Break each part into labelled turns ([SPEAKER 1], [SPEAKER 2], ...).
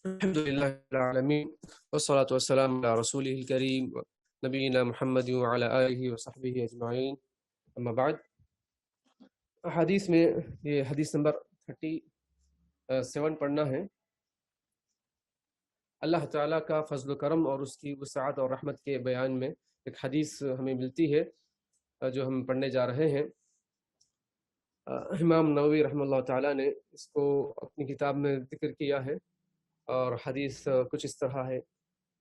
[SPEAKER 1] الحمد لله رب العالمين والصلاة والسلام على رسوله الكريم نبينا محمد وعلى آله وصحبه أجمعين اما بعد. حدیث میں یہ حدیث نمبر 37 پڑھنا ہے. اللہ تعالیٰ کا فضل و کرم اور اس کی وسعت اور رحمت کے بیان میں ایک حدیث ہمیں ملتی ہے جو ہم پڑھنے جا رہے ہیں. امام نووی رحمہ اللہ تعالیٰ نے اس کو اپنی کتاب میں ذکر کیا ہے اور حدیث کچھ اس طرح ہے.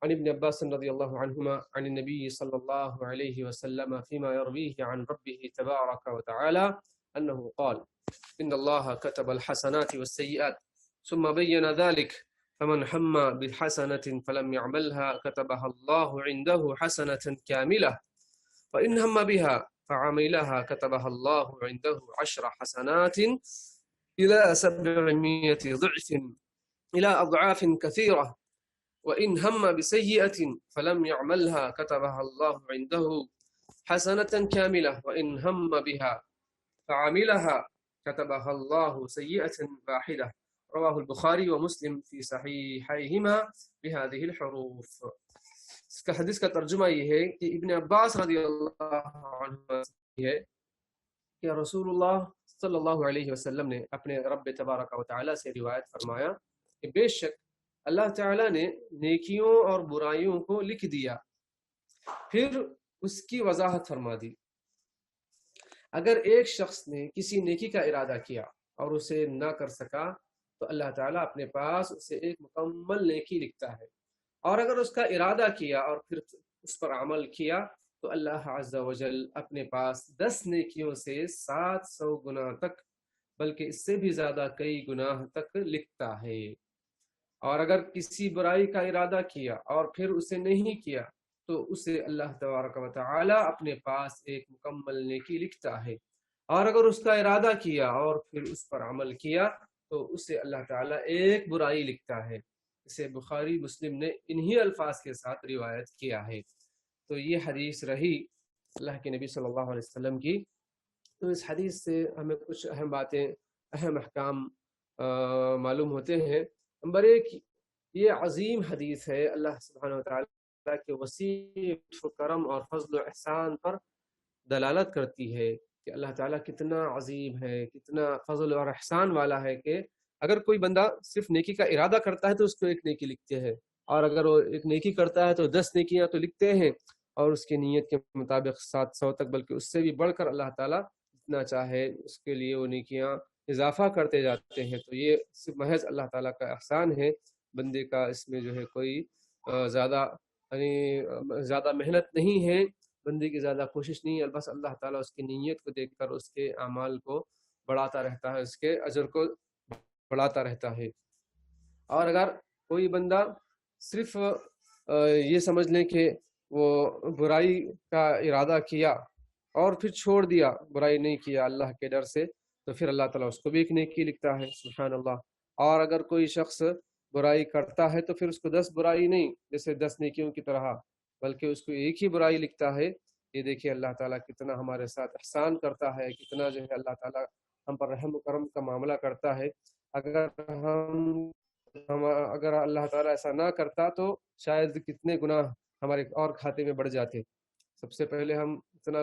[SPEAKER 1] عن ابن عباس رضی اللہ عنہما عن النبی صلی اللہ علیہ وسلم فيما يرويه عن ربه تبارک وتعالى انه قال ان الله كتب الحسنات والسيئات ثم بين ذلك فمن هم بحسنة فلم يعملها كتبها الله عنده حسنة كاملة وإن هم بها فعملها كتبها الله عنده 10 حسنات إلى 700 ضعف إلى أضعاف كثيرة وإن هم بسيئة فلم يعملها كتبها الله عنده حسنة كاملة وإن هم بها فعملها كتبها الله سيئة واحدة. رواه البخاری و مسلم فی صحیحیہما بهذه الحروف. اس کا حدیث کا ترجمہ یہ ہے کہ ابن عباس رضی اللہ عنہ ہے کہ رسول اللہ صلی اللہ علیہ وسلم نے اپنے رب تبارک و تعالی سے روایت فرمایا کہ بے شک اللہ تعالی نے نیکیوں اور برائیوں کو لکھ دیا، پھر اس کی وضاحت فرما دی. اگر ایک شخص نے کسی نیکی کا ارادہ کیا اور اسے نہ کر سکا تو اللہ تعالیٰ اپنے پاس اسے ایک مکمل نیکی لکھتا ہے، اور اگر اس کا ارادہ کیا اور پھر اس پر عمل کیا تو اللہ عز و جل اپنے پاس 10 نیکیوں سے 700 گناہ تک، بلکہ اس سے بھی زیادہ کئی گناہ تک لکھتا ہے. اور اگر کسی برائی کا ارادہ کیا اور پھر اسے نہیں کیا تو اسے اللہ تبارک و تعالی اپنے پاس ایک مکمل نیکی لکھتا ہے، اور اگر اس کا ارادہ کیا اور پھر اس پر عمل کیا تو اسے اللہ تعالیٰ ایک برائی لکھتا ہے. اسے بخاری مسلم نے انہی الفاظ کے ساتھ روایت کیا ہے. تو یہ حدیث رہی اللہ کے نبی صلی اللہ علیہ وسلم کی. تو اس حدیث سے ہمیں کچھ اہم باتیں، اہم احکام معلوم ہوتے ہیں. نمبر 1، یہ عظیم حدیث ہے اللہ سبحانہ وتعالیٰ کے وسیع کرم اور فضل و احسان پر دلالت کرتی ہے کہ اللہ تعالیٰ کتنا عظیم ہے، کتنا فضل اور احسان والا ہے کہ اگر کوئی بندہ صرف نیکی کا ارادہ کرتا ہے تو اس کو ایک نیکی لکھتے ہیں، اور اگر وہ ایک نیکی کرتا ہے تو 10 نیکیاں تو لکھتے ہیں، اور اس کی نیت کے مطابق 700 تک، بلکہ اس سے بھی بڑھ کر اللہ تعالیٰ جتنا چاہے اس کے لیے وہ نیکیاں اضافہ کرتے جاتے ہیں. تو یہ صرف محض اللہ تعالیٰ کا احسان ہے، بندے کا اس میں جو ہے کوئی زیادہ محنت نہیں ہے، بندے کی زیادہ کوشش نہیں ہے، بس اللہ تعالیٰ اس کی نیت کو دیکھ کر اس کے اعمال کو بڑھاتا رہتا ہے، اس کے اجر کو بڑھاتا رہتا ہے. اور اگر کوئی بندہ صرف یہ سمجھ لیں کہ وہ برائی کا ارادہ کیا اور پھر چھوڑ دیا، برائی نہیں کیا اللہ کے ڈر سے، تو پھر اللہ تعالیٰ اس کو بھی ایک نیکی لکھتا ہے. سبحان اللہ. اور اگر کوئی شخص برائی کرتا ہے تو پھر اس کو 10 برائی نہیں جیسے 10 نیکیوں کی طرح، بلکہ اس کو ایک ہی برائی لکھتا ہے. یہ دیکھیے اللہ تعالیٰ کتنا ہمارے ساتھ احسان کرتا ہے، کتنا جو ہے اللہ تعالیٰ ہم پر رحم و کرم کا معاملہ کرتا ہے. اگر اللہ تعالیٰ ایسا نہ کرتا تو شاید کتنے گناہ ہمارے اور کھاتے میں بڑھ جاتے. سب سے پہلے ہم اتنا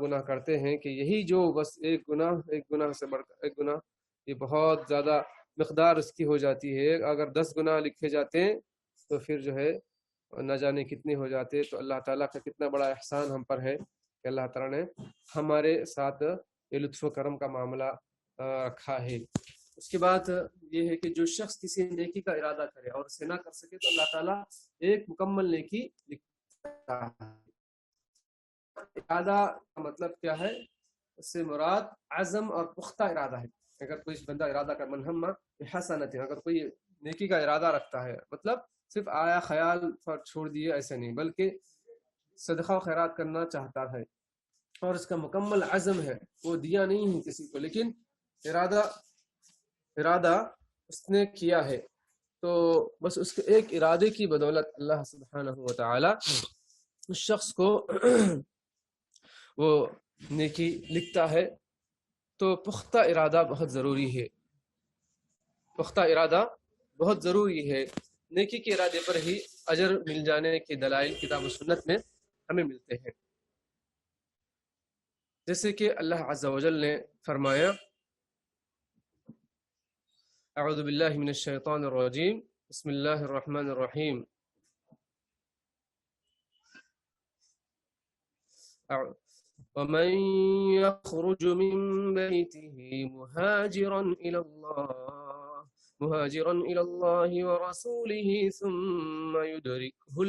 [SPEAKER 1] گناہ کرتے ہیں کہ یہی جو بس ایک گناہ سے بڑھ کر ایک گناہ، یہ بہت زیادہ مقدار اس کی ہو جاتی ہے. اگر 10 گناہ لکھے جاتے ہیں تو پھر جو ہے نہ جانے کتنے ہو جاتے. تو اللہ تعالیٰ کا کتنا بڑا احسان ہم پر ہے کہ اللہ تعالیٰ نے ہمارے ساتھ یہ لطف و کرم کا معاملہ رکھا ہے. اس کے بعد یہ ہے کہ جو شخص کسی نیکی کا ارادہ کرے اور اسے نہ کر سکے تو اللہ تعالیٰ ایک مکمل نیکی لکھتا ہے. ارادہ کا مطلب کیا ہے؟ اس سے مراد عزم اور پختہ ارادہ ہے. اگر کوئی بندہ ارادہ کر منہم بحسنۃ، اگر کوئی نیکی کا ارادہ رکھتا ہے، مطلب صرف آیا خیال پر چھوڑ دیے ایسے نہیں، بلکہ صدقہ و خیرات کرنا چاہتا ہے اور اس کا مکمل عزم ہے، وہ دیا نہیں ہے کسی کو، لیکن ارادہ اس نے کیا ہے، تو بس اس کے ایک ارادے کی بدولت اللہ سبحانہ و تعالی اس شخص کو وہ نیکی لکھتا ہے. تو پختہ ارادہ بہت ضروری ہے. پختہ ارادہ بہت ضروری ہے. نیکی کے ارادے پر ہی اجر مل جانے کے دلائل کتاب و سنت میں ہمیں ملتے ہیں. جیسے کہ اللہ عز و جل نے فرمایا اعوذ باللہ من الشیطان الرجیم بسم اللہ الرحمن الرحیم ومن يخرج من بيته مهاجرا إلى الله ورسوله ثم يدركه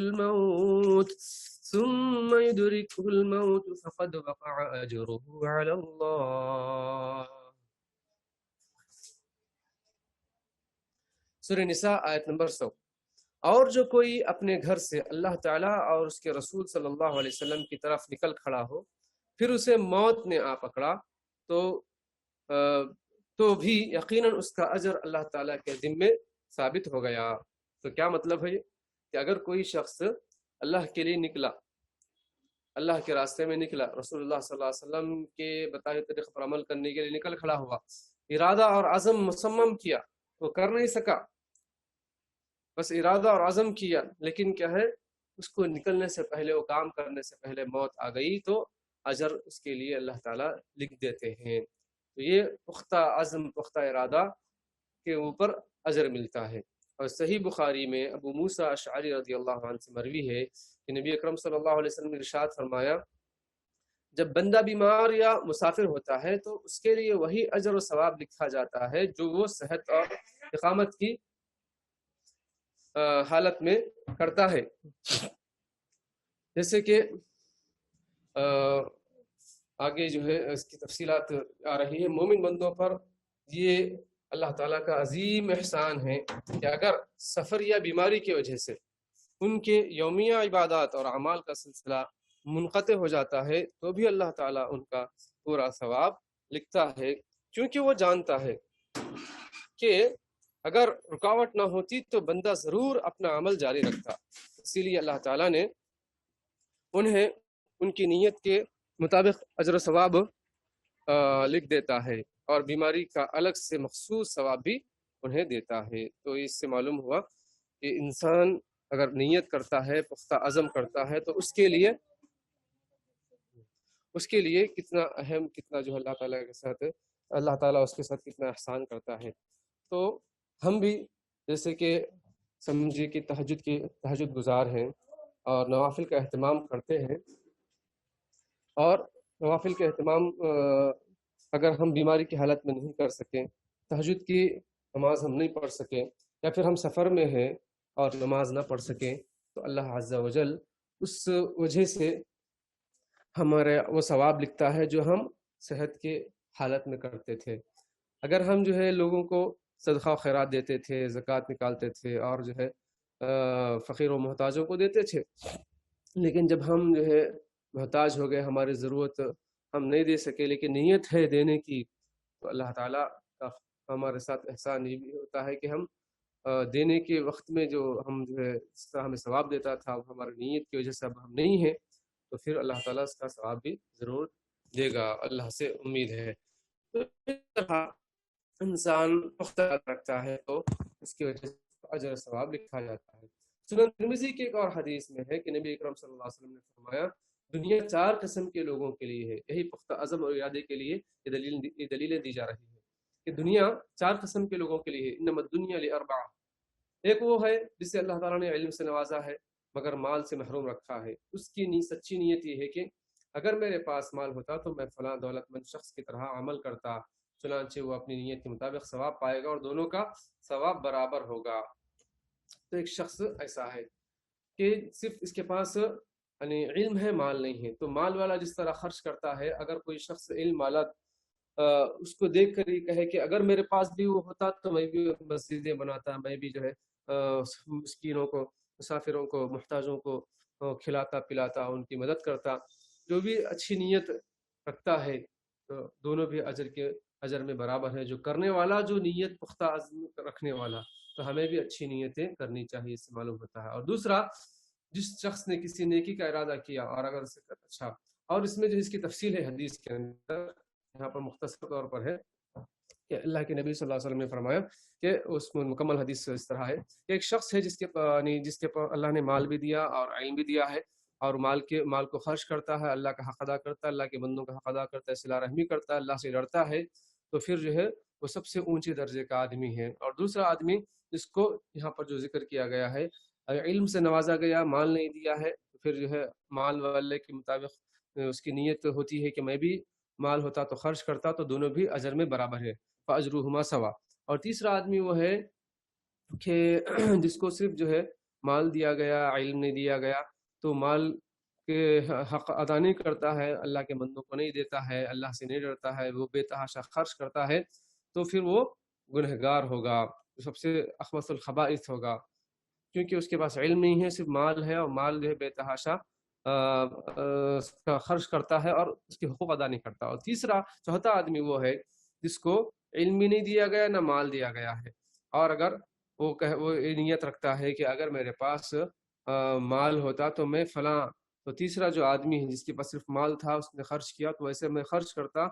[SPEAKER 1] الموت فقد وقع أجره على الله. سورہ نساء آیت نمبر 100. اور جو کوئی اپنے گھر سے اللہ تعالیٰ اور اس کے رسول صلی اللہ علیہ وسلم کی طرف نکل کھڑا ہو پھر اسے موت نے آ پکڑا تو بھی یقیناً اس کا اجر اللہ تعالیٰ کے ذمے ثابت ہو گیا. تو کیا مطلب ہے کہ اگر کوئی شخص اللہ کے لیے نکلا، اللہ کے راستے میں نکلا، رسول اللہ صلی اللہ علیہ وسلم کے بتائے طریقے پر عمل کرنے کے لیے نکل کھڑا ہوا، ارادہ اور عزم مصمم کیا، وہ کر نہیں سکا، بس ارادہ اور عزم کیا، لیکن کیا ہے اس کو نکلنے سے پہلے، وہ کام کرنے سے پہلے موت آ گئی، تو اجر اس کے لیے اللہ تعالیٰ لکھ دیتے ہیں. تو یہ پختہ عزم، پختہ ارادہ کے اوپر اجر ملتا ہے. اور صحیح بخاری میں ابو موسیٰ اشعری رضی اللہ عنہ سے مروی ہے کہ نبی اکرم صلی اللہ علیہ وسلم نے ارشاد فرمایا جب بندہ بیمار یا مسافر ہوتا ہے تو اس کے لیے وہی اجر و ثواب لکھا جاتا ہے جو وہ صحت اور اقامت کی حالت میں کرتا ہے. جیسے کہ آگے جو ہے اس کی تفصیلات آ رہی ہے. مومن بندوں پر یہ اللہ تعالیٰ کا عظیم احسان ہے کہ اگر سفر یا بیماری کی وجہ سے ان کے یومیہ عبادات اور اعمال کا سلسلہ منقطع ہو جاتا ہے تو بھی اللہ تعالیٰ ان کا پورا ثواب لکھتا ہے، کیونکہ وہ جانتا ہے کہ اگر رکاوٹ نہ ہوتی تو بندہ ضرور اپنا عمل جاری رکھتا. اسی لیے اللہ تعالیٰ نے انہیں ان کی نیت کے مطابق اجر و ثواب لکھ دیتا ہے، اور بیماری کا الگ سے مخصوص ثواب بھی انہیں دیتا ہے. تو اس سے معلوم ہوا کہ انسان اگر نیت کرتا ہے، پختہ عزم کرتا ہے، تو اس کے لیے کتنا اہم، کتنا جو اللہ تعالیٰ کے ساتھ، اللہ تعالیٰ اس کے ساتھ کتنا احسان کرتا ہے. تو ہم بھی جیسے کہ سمجھے کہ تہجد گزار ہیں اور نوافل کا اہتمام کرتے ہیں، اور نوافل کا اہتمام اگر ہم بیماری کی حالت میں نہیں کر سکیں، تہجد کی نماز ہم نہیں پڑھ سکیں، یا پھر ہم سفر میں ہیں اور نماز نہ پڑھ سکیں، تو اللہ عز و جل اس وجہ سے ہمارے وہ ثواب لکھتا ہے جو ہم صحت کی حالت میں کرتے تھے. اگر ہم جو ہے لوگوں کو صدقہ و خیرات دیتے تھے، زکوٰۃ نکالتے تھے، اور جو ہے فقیر و محتاجوں کو دیتے تھے، لیکن جب ہم جو ہے محتاج ہو گئے، ہماری ضرورت ہم نہیں دے سکے لیکن نیت ہے دینے کی، تو اللہ تعالیٰ کا ہمارے ساتھ احسان یہ بھی ہوتا ہے کہ ہم دینے کے وقت میں جو ہم جو ہے اس طرح ہمیں ثواب دیتا تھا، ہماری نیت کی وجہ سے اب ہم نہیں ہیں، تو پھر اللہ تعالیٰ اس کا ثواب بھی ضرور دے گا، اللہ سے امید ہے. تو اس طرح انسان پختہ رکھتا ہے تو اس کی وجہ سے اجر و ثواب لکھا جاتا ہے. سنن ترمذی کی ایک اور حدیث میں ہے کہ نبی اکرم صلی اللہ علیہ وسلم نے فرمایا دنیا 4 قسم کے لوگوں کے لیے ہے. یہی پختہ عزم اور ارادے کے لیے یہ دلیلیں دی جا رہی ہیں کہ دنیا 4 قسم کے لوگوں کے لیے ہے. انما الدنیا لاربع. ایک وہ ہے جسے اللہ تعالیٰ نے علم سے نوازا ہے مگر مال سے محروم رکھا ہے. اس کی سچی نیت یہ ہے کہ اگر میرے پاس مال ہوتا تو میں فلاں دولت مند شخص کی طرح عمل کرتا، چنانچہ وہ اپنی نیت کے مطابق ثواب پائے گا اور دونوں کا ثواب برابر ہوگا. تو ایک شخص ایسا ہے کہ صرف اس کے پاس یعنی علم ہے، مال نہیں ہے. تو مال والا جس طرح خرچ کرتا ہے، اگر کوئی شخص علم والا اس کو دیکھ کر یہ کہے کہ اگر میرے پاس بھی وہ ہوتا تو میں بھی مسجدیں بناتا، میں بھی جو ہے مسکینوں کو، مسافروں کو، محتاجوں کو کھلاتا پلاتا، ان کی مدد کرتا. جو بھی اچھی نیت رکھتا ہے تو دونوں بھی اجر میں برابر ہے. جو کرنے والا، جو نیت پختہ عزم رکھنے والا، تو ہمیں بھی اچھی نیتیں کرنی چاہیے، اس سے معلوم ہوتا ہے. اور دوسرا، جس شخص نے کسی نیکی کا ارادہ کیا اور اگر اسے اچھا، اور اس میں جو اس کی تفصیل ہے حدیث کے اندر، یہاں پر مختصر طور پر ہے کہ اللہ کے نبی صلی اللہ علیہ وسلم نے فرمایا کہ اس میں مکمل حدیث اس طرح ہے کہ ایک شخص ہے جس کے اللہ نے مال بھی دیا اور علم بھی دیا ہے، اور مال کو خرچ کرتا ہے، اللہ کا حق ادا کرتا ہے، اللہ کے بندوں کا حق ادا کرتا ہے، صلہ رحمی کرتا ہے، اللہ سے لڑتا ہے، تو پھر جو ہے وہ سب سے اونچے درجے کا آدمی ہے۔ اور دوسرا آدمی جس کو یہاں پر جو ذکر کیا گیا ہے، علم سے نوازا گیا، مال نہیں دیا ہے، تو پھر جو ہے مال والے کے مطابق اس کی نیت ہوتی ہے کہ میں بھی مال ہوتا تو خرچ کرتا، تو دونوں بھی اجر میں برابر ہے، فاجرہما سوا۔ اور تیسرا آدمی وہ ہے کہ جس کو صرف جو ہے مال دیا گیا، علم نہیں دیا گیا، تو مال کے حق ادا نہیں کرتا ہے، اللہ کے بندوں کو نہیں دیتا ہے، اللہ سے نہیں ڈرتا ہے، وہ بے تحاشا خرچ کرتا ہے، تو پھر وہ گنہگار ہوگا، سب سے اخبث الخبائث ہوگا، کیونکہ اس کے پاس علم نہیں ہے، صرف مال ہے، اور مال جو ہے بے تحاشا خرچ کرتا ہے اور اس کے حقوق ادا نہیں کرتا۔ اور چوتھا آدمی وہ ہے جس کو علم بھی نہیں دیا گیا، نہ مال دیا گیا ہے، اور اگر وہ یہ نیت رکھتا ہے کہ اگر میرے پاس مال ہوتا تو میں فلاں، تو تیسرا جو آدمی ہے جس کے پاس صرف مال تھا، اس نے خرچ کیا، تو ویسے میں خرچ کرتا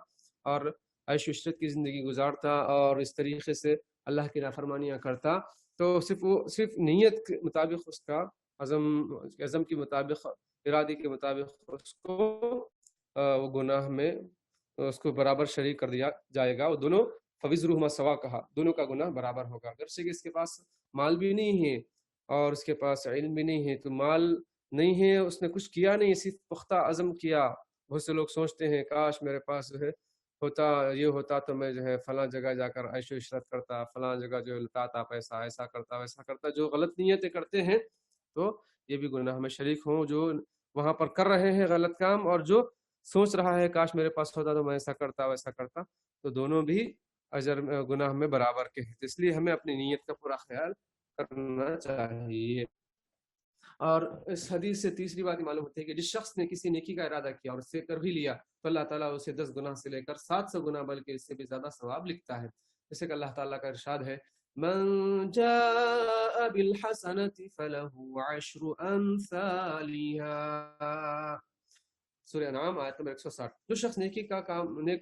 [SPEAKER 1] اور عیش و عشرت کی زندگی گزارتا اور اس طریقے سے اللہ کی نافرمانیاں کرتا، تو صرف نیت کے مطابق اس کا عزم کے مطابق، ارادے کے مطابق اس کو وہ گناہ میں اس کو برابر شریک کر دیا جائے گا، وہ دونوں فوزرہما سوا کہا، دونوں کا گناہ برابر ہوگا۔ اگرچہ کہ اس کے پاس مال بھی نہیں ہے اور اس کے پاس علم بھی نہیں ہے، تو مال نہیں ہے، اس نے کچھ کیا نہیں، صرف پختہ عزم کیا۔ بہت سے لوگ سوچتے ہیں کاش میرے پاس جو ہے یہ ہوتا تو میں جو ہے فلاں جگہ جا کر عیش و عشرت کرتا، فلاں جگہ جو لٹاتا پیسہ، ایسا کرتا ویسا کرتا، جو غلط نیتیں کرتے ہیں تو یہ بھی گناہ میں شریک ہوں، جو وہاں پر کر رہے ہیں غلط کام، اور جو سوچ رہا ہے کاش میرے پاس ہوتا تو میں ایسا کرتا ویسا کرتا، تو دونوں بھی گناہ میں برابر کے ہیں۔ اس لیے ہمیں اپنی نیت کا پورا خیال کرنا چاہیے۔ اور اس حدیث سے تیسری بات معلوم ہوتی ہے کہ جس شخص نے کسی نیکی کا ارادہ کیا اور اسے کر بھی لیا، تو اللہ تعالیٰ اسے 10 گناہ سے لے کر 700 گناہ بلکہ اس سے بھی زیادہ ثواب لکھتا ہے، جیسے کہ اللہ تعالیٰ کا ارشاد ہے من جاء بالحسنة فله 10 امثالها، سورہ انعام آیت نمبر 160۔ جو شخص نیک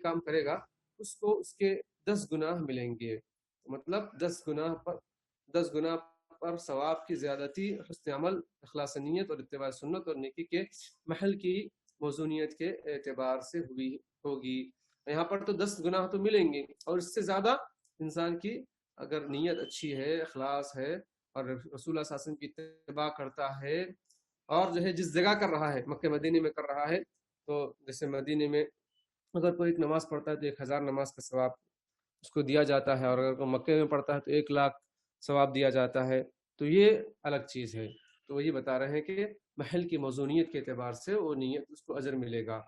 [SPEAKER 1] کام کرے گا اس کو اس کے 10 گناہ ملیں گے، مطلب 10 گناہ پر ثواب کی زیادتی حسن عمل، اخلاص نیت اور اتباع سنت اور نیکی کے محل کی موزونیت کے اعتبار سے ہوگی۔ یہاں پر تو 10 گناہ تو ملیں گے، اور اس سے زیادہ انسان کی اگر نیت اچھی ہے، اخلاص ہے، اور رسول اللہ صلی اللہ علیہ وسلم کی اتباع کرتا ہے، اور جو ہے جس جگہ کر رہا ہے، مکہ مدینے میں کر رہا ہے، تو جیسے مدینے میں اگر کوئی ایک نماز پڑھتا ہے تو 1000 نماز کا ثواب اس کو دیا جاتا ہے، اور اگر کوئی مکے میں پڑھتا ہے تو 1,00,000 ثواب دیا جاتا ہے، تو یہ الگ چیز ہے۔ تو وہی بتا رہے ہیں کہ محل کی موزونیت کے اعتبار سے وہ نیت اس کو اجر ملے گا۔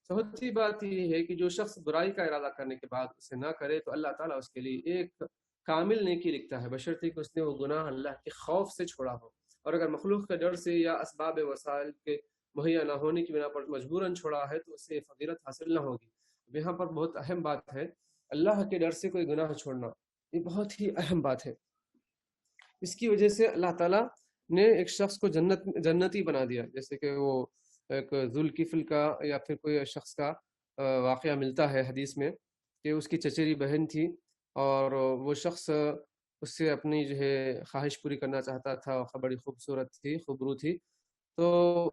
[SPEAKER 1] چوتھی بات یہ ہے کہ جو شخص برائی کا ارادہ کرنے کے بعد اسے نہ کرے تو اللہ تعالیٰ اس کے لیے ایک کامل نیکی لکھتا ہے، بشرطے کہ اس نے وہ گناہ اللہ کے خوف سے چھوڑا ہو، اور اگر مخلوق کے ڈر سے یا اسباب وسائل کے مہیا نہ ہونے کی بنا پر مجبوراً چھوڑا ہے تو اسے فضیلت حاصل نہ ہوگی۔ اب یہاں پر بہت اہم بات ہے، اللہ کے ڈر سے کوئی گناہ چھوڑنا، یہ بہت ہی اہم بات ہے۔ اس کی وجہ سے اللہ تعالیٰ نے ایک شخص کو جنتی بنا دیا، جیسے کہ وہ ایک ذوالکفل کا یا پھر کوئی شخص کا واقعہ ملتا ہے حدیث میں کہ اس کی چچیری بہن تھی، اور وہ شخص اس سے اپنی جو ہے خواہش پوری کرنا چاہتا تھا، اور بڑی خوبصورت تھی، خوبرو تھی، تو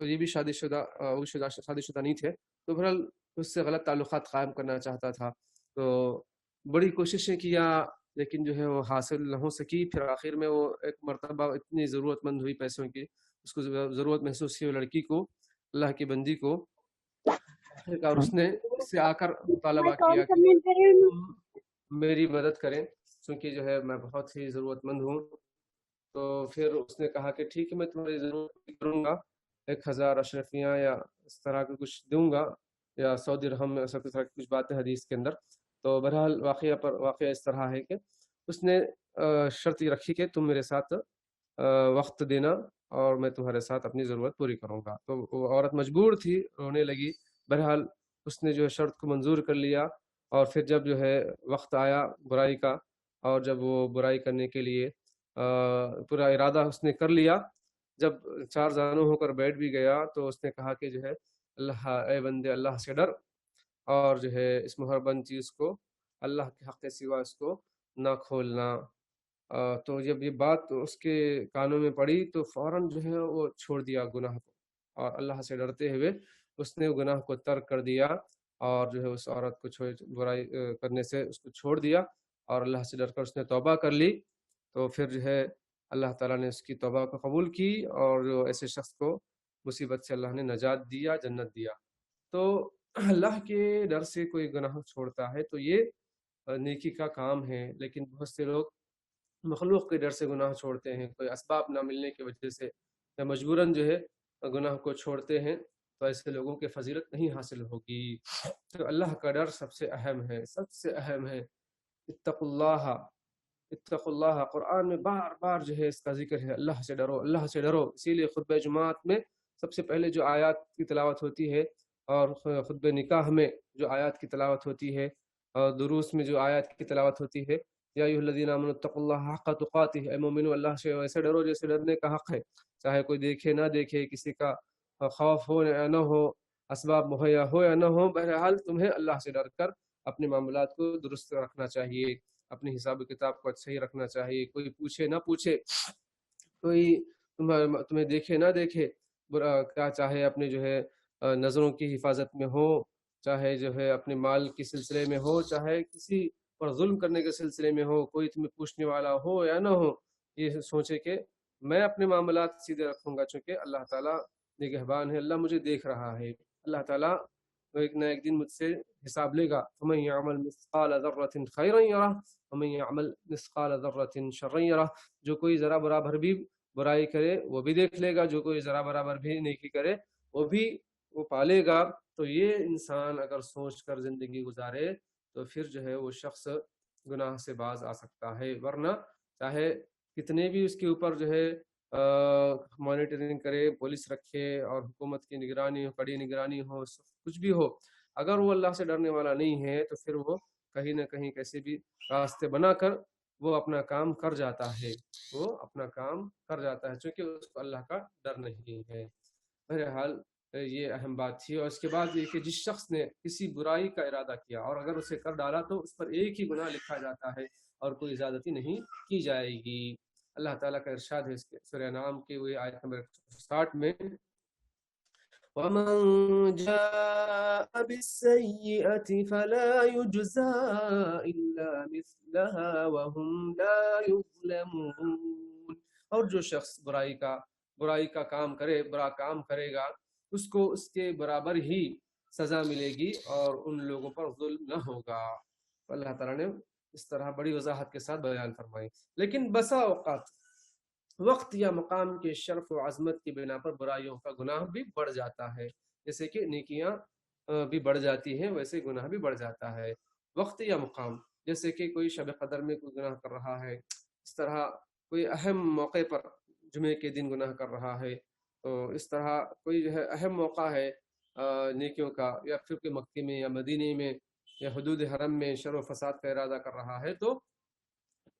[SPEAKER 1] یہ بھی شادی شدہ نہیں تھے، تو بہرحال اس سے غلط تعلقات قائم کرنا چاہتا تھا، تو بڑی کوششیں کیا لیکن جو ہے وہ حاصل نہ ہو سکی۔ پھر آخر میں وہ ایک مرتبہ اتنی ضرورت مند ہوئی پیسوں کی، اس کو ضرورت محسوس کی، وہ لڑکی کو، اللہ کی بندی کو، اور اس نے اس سے آ کر مطالبہ کیا کہ میری مدد کریں، چونکہ جو ہے میں بہت ہی ضرورت مند ہوں۔ تو پھر اس نے کہا کہ ٹھیک ہے میں تمہاری ضرورت کروں گا، 1000 اشرفیاں یا اس طرح کا کچھ دوں گا، یا 100 درہم، ایسا کچھ بات ہے حدیث کے اندر۔ تو بہرحال واقعہ اس طرح ہے کہ اس نے شرط یہ رکھی کہ تم میرے ساتھ وقت دینا اور میں تمہارے ساتھ اپنی ضرورت پوری کروں گا۔ تو وہ عورت مجبور تھی، رونے لگی، بہرحال اس نے جو ہے شرط کو منظور کر لیا، اور پھر جب جو ہے وقت آیا برائی کا، اور جب وہ برائی کرنے کے لیے پورا ارادہ اس نے کر لیا، جب 4 زانو ہو کر بیٹھ بھی گیا تو اس نے کہا کہ جو ہے اے بندے اللہ سے ڈر، اور جو ہے اس مہربان چیز کو اللہ کے حق کے سوا اس کو نہ کھولنا۔ تو جب یہ بات اس کے کانوں میں پڑی تو فوراً جو ہے وہ چھوڑ دیا گناہ کو، اور اللہ سے ڈرتے ہوئے اس نے گناہ کو ترک کر دیا، اور جو ہے اس عورت کو برائی کرنے سے اس کو چھوڑ دیا، اور اللہ سے ڈر کر اس نے توبہ کر لی۔ تو پھر جو ہے اللہ تعالیٰ نے اس کی توبہ کو قبول کی، اور جو ایسے شخص کو مصیبت سے اللہ نے نجات دیا، جنت دیا۔ تو اللہ کے ڈر سے کوئی گناہ چھوڑتا ہے تو یہ نیکی کا کام ہے، لیکن بہت سے لوگ مخلوق کے ڈر سے گناہ چھوڑتے ہیں، کوئی اسباب نہ ملنے کی وجہ سے یا مجبوراً جو ہے گناہ کو چھوڑتے ہیں، تو ایسے لوگوں کی فضیلت نہیں حاصل ہوگی۔ تو اللہ کا ڈر سب سے اہم ہے، سب سے اہم ہے۔ اتقوا اللہ، اتقوا اللہ، قرآن میں بار بار جو ہے اس کا ذکر ہے، اللہ سے ڈرو، اللہ سے ڈرو۔ اسی لیے خطبہ جمعات میں سب سے پہلے جو آیات کی تلاوت ہوتی ہے، اور خطبہ نکاح میں جو آیات کی تلاوت ہوتی ہے، اور دروس میں جو آیات کی تلاوت ہوتی ہے، یا ایھا الذین آمنوا اتقوا اللہ حق تقاتہ، اے مومنو اللہ سے ایسے ڈرو جیسے ڈرنے کا حق ہے، چاہے کوئی دیکھے نہ دیکھے، کسی کا خوف ہو یا نہ ہو، اسباب مہیا ہو یا نہ ہو، بہرحال تمہیں اللہ سے ڈر کر اپنے معاملات کو درست رکھنا چاہیے، اپنے حساب و کتاب کو صحیح رکھنا چاہیے، کوئی پوچھے نہ پوچھے، کوئی تمہیں دیکھے نہ دیکھے، کیا چاہے اپنے جو ہے نظروں کی حفاظت میں ہو، چاہے جو ہے اپنے مال کے سلسلے میں ہو، چاہے کسی پر ظلم کرنے کے سلسلے میں ہو، کوئی تمہیں پوچھنے والا ہو یا نہ ہو، یہ سوچے کہ میں اپنے معاملات سیدھے رکھوں گا، چونکہ اللہ تعالیٰ نگہبان ہے، اللہ مجھے دیکھ رہا ہے، اللہ تعالیٰ ایک نہ ایک دن مجھ سے حساب لے گا۔ فمن یعمل مثقال ذرۃ خیرا یرہ ومن یعمل مثقال ذرۃ شرا یرہ، جو کوئی ذرا برابر بھی برائی کرے وہ بھی دیکھ لے گا، جو کوئی ذرا برابر بھی نیکی کرے وہ بھی وہ پالے گا۔ تو یہ انسان اگر سوچ کر زندگی گزارے تو پھر جو ہے وہ شخص گناہ سے باز آ سکتا ہے، ورنہ چاہے کتنے بھی اس کے اوپر جو ہے مانیٹرنگ کرے، پولیس رکھے اور حکومت کی نگرانی ہو، کڑی نگرانی ہو، کچھ بھی ہو، اگر وہ اللہ سے ڈرنے والا نہیں ہے تو پھر وہ کہیں نہ کہیں کیسے بھی راستے بنا کر وہ اپنا کام کر جاتا ہے، وہ اپنا کام کر جاتا ہے، چونکہ اس کو اللہ کا ڈر نہیں ہے۔ بہرحال یہ اہم بات تھی۔ اور اس کے بعد یہ کہ جس شخص نے کسی برائی کا ارادہ کیا اور اگر اسے کر ڈالا تو اس پر ایک ہی گناہ لکھا جاتا ہے اور کوئی زیادتی نہیں کی جائے گی۔ اللہ تعالیٰ کا ارشاد ہے اس کے سورہ انعام کی وہی آیت نمبر 60 میں، وَمَن جَاءَ بِالسَّيِّئَةِ فَلَا يُجْزَىٰ إِلَّا مِثْلَهَا وَهُمْ لَا يُظْلَمُونَ، اور جو شخص برائی کا کام کرے، برا کام کرے گا، اس کو اس کے برابر ہی سزا ملے گی اور ان لوگوں پر ظلم نہ ہوگا۔ اللہ تعالیٰ نے اس طرح بڑی وضاحت کے ساتھ بیان فرمائی۔ لیکن بسا اوقات وقت یا مقام کے شرف و عظمت کی بنا پر برائیوں کا گناہ بھی بڑھ جاتا ہے، جیسے کہ نیکیاں بھی بڑھ جاتی ہیں ویسے گناہ بھی بڑھ جاتا ہے۔ وقت یا مقام، جیسے کہ کوئی شب قدر میں کوئی گناہ کر رہا ہے، اس طرح کوئی اہم موقع پر جمعے کے دن گناہ کر رہا ہے، تو اس طرح کوئی جو ہے اہم موقع ہے نیکیوں کا، یا پھر کہ مکے میں یا مدینے میں یا حدود حرم میں شر و فساد کا ارادہ کر رہا ہے، تو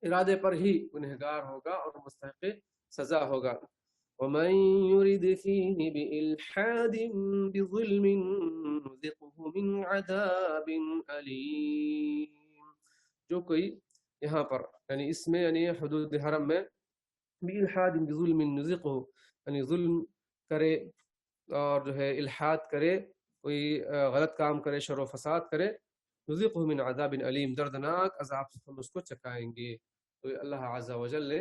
[SPEAKER 1] ارادے پر ہی گنہگار ہوگا اور مستحق سزا ہوگا۔ وَمَن يُرِدْ فِيهِ بِإِلْحَادٍ بِظُلْمٍ نُذِقْهُ مِنْ عَذَابٍ أَلِيمٍ، جو کوئی یہاں پر یعنی اس میں یعنی حدود حرم میں بِإِلْحَادٍ بِظُلْمٍ نُذِقْهُ یعنی ظلم کرے اور جو ہے الحاد کرے، کوئی غلط کام کرے، شر و فساد کرے، نذقه من عذاب علیم، دردناک عذاب سے ہم اس کو چکائیں گے۔ تو اللہ عز و جل نے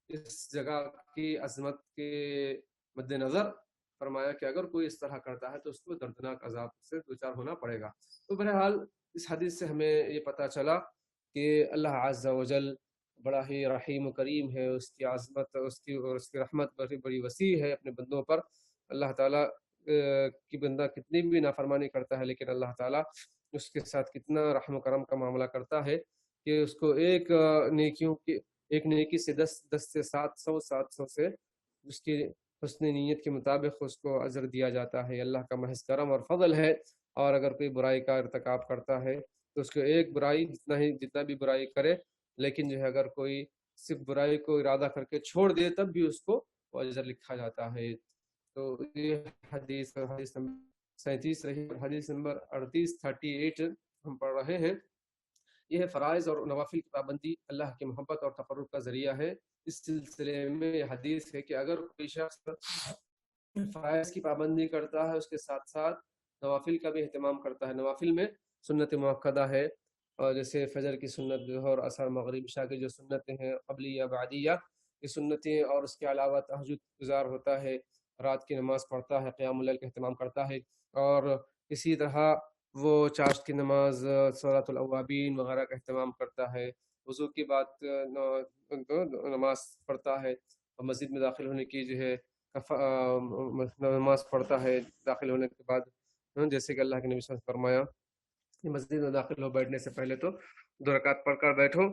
[SPEAKER 1] اس جگہ کی عظمت کے مد نظر فرمایا کہ اگر کوئی اس طرح کرتا ہے تو اس کو دردناک عذاب سے دوچار ہونا پڑے گا۔ تو بہرحال اس حدیث سے ہمیں یہ پتہ چلا کہ اللہ عز و جل بڑا ہی رحیم و کریم ہے، اس کی عظمت اس کی رحمت بڑی بڑی وسیع ہے اپنے بندوں پر۔ اللہ تعالیٰ کی بندہ کتنی بھی نافرمانی کرتا ہے لیکن اللہ تعالیٰ اس کے ساتھ کتنا رحم و کرم کا معاملہ کرتا ہے کہ اس کو ایک نیکی سے 10 سے 700 سے اس کی حسن نیت کے مطابق اس کو اجر دیا جاتا ہے۔ اللہ کا محض کرم اور فضل ہے۔ اور اگر کوئی برائی کا ارتکاب کرتا ہے تو اس کو ایک برائی جتنا بھی برائی کرے، لیکن جو ہے اگر کوئی صرف برائی کو ارادہ کر کے چھوڑ دے تب بھی اس کو وہ اجر لکھا جاتا ہے۔ تو یہ حدیث نمبر 37 رہی، حدیث نمبر 38 ہم پڑھ رہے ہیں۔ یہ ہے فرائض اور نوافل کی پابندی اللہ کی محبت اور تقرب کا ذریعہ ہے۔ اس سلسلے میں حدیث ہے کہ اگر کوئی شخص فرائض کی پابندی کرتا ہے، اس کے ساتھ ساتھ نوافل کا بھی اہتمام کرتا ہے۔ نوافل میں سنت موقدہ ہے، اور جیسے فجر کی سنت، ظہر، عصر، مغرب، عشاء کی جو سنتیں ہیں قبلیہ بعدیہ، یہ سنتیں، اور اس کے علاوہ تہجد گزار ہوتا ہے، رات کی نماز پڑھتا ہے، قیام اللیل کا اہتمام کرتا ہے، اور اسی طرح وہ چاشت کی نماز، صلاۃ الاوابین وغیرہ کا اہتمام کرتا ہے، وضو کے بعد نماز پڑھتا ہے، اور مسجد میں داخل ہونے کی جو ہے نماز پڑھتا ہے داخل ہونے کے بعد، جیسے کہ اللہ کے نبی صلی اللہ علیہ وسلم نے فرمایا کہ مسجد میں داخل ہو بیٹھنے سے پہلے تو 2 رکعت پڑھ کر بیٹھو